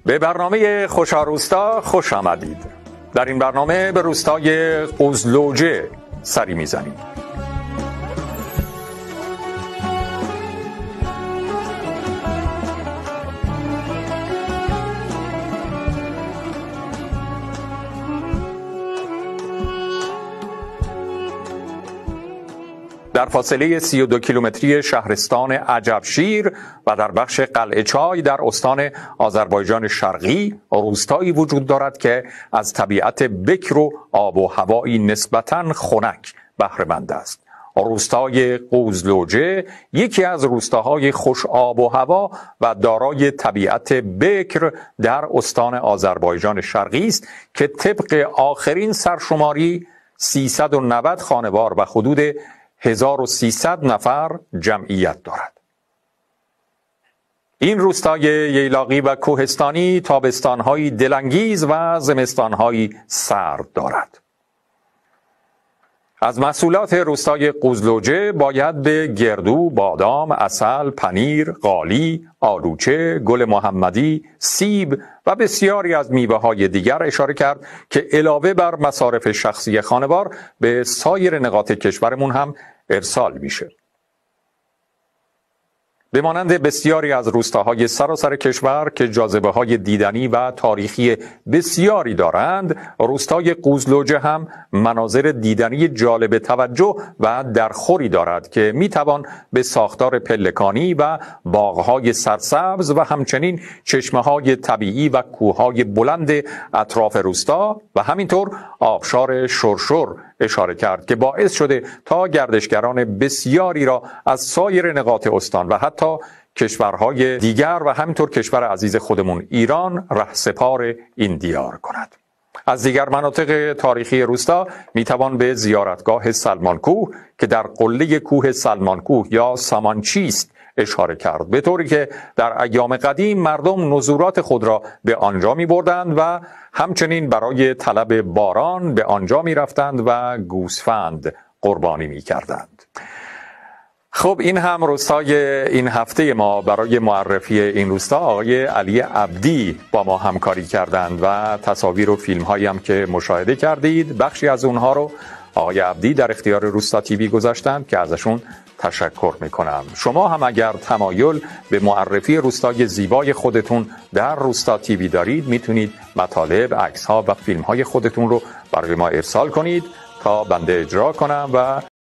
به برنامه خوشا روستا خوش آمدید. در این برنامه به روستای قوزلوجه سری میزنیم. در فاصله 32 کیلومتری شهرستان عجبشیر و در بخش قلعه چای در استان آذربایجان شرقی روستایی وجود دارد که از طبیعت بکر و آب و هوایی نسبتاً خنک بهره مند است. روستای قوزلوجه یکی از روستاهای خوش آب و هوا و دارای طبیعت بکر در استان آذربایجان شرقی است که طبق آخرین سرشماری 390 خانوار و حدود 1300 نفر جمعیت دارد. این روستای ییلاقی و کوهستانی تابستان‌های دلانگیز و زمستان‌های سرد دارد. از محصولات روستای قوزلوجه باید به گردو، بادام، عسل، پنیر، قالی، آلوچه، گل محمدی، سیب و بسیاری از میوه‌های دیگر اشاره کرد که علاوه بر مصارف شخصی خانوار به سایر نقاط کشورمون هم ارسال میشه. به مانند بسیاری از روستاهای سراسر کشور که جاذبه‌های دیدنی و تاریخی بسیاری دارند، روستای قوزلوجه هم مناظر دیدنی جالب توجه و درخوری دارد که میتوان به ساختار پلکانی و باغ‌های سرسبز و همچنین چشمه‌های طبیعی و کوه‌های بلند اطراف روستا و همینطور آبشار شرشر اشاره کرد که باعث شده تا گردشگران بسیاری را از سایر نقاط استان و حتی کشورهای دیگر و همینطور کشور عزیز خودمون ایران رهسپار این دیار کند. از دیگر مناطق تاریخی روستا میتوان به زیارتگاه سلمانکوه که در قله کوه سلمانکوه یا سامانچیست اشاره کرد، به طوری که در ایام قدیم مردم نزورات خود را به آنجا می بردند و همچنین برای طلب باران به آنجا می رفتند و گوسفند قربانی می کردند. خب این هم روستای این هفته ما. برای معرفی این روستا آقای علی عبدی با ما همکاری کردند و تصاویر و فیلم هایی هم که مشاهده کردید بخشی از اونها رو آقای عبدی در اختیار روستا تیوی گذاشتند که ازشون تشکر میکنم. شما هم اگر تمایل به معرفی روستای زیبای خودتون در روستا تیوی دارید میتونید مطالب، عکس ها و فیلم های خودتون رو برای ما ارسال کنید تا بنده اجرا کنم و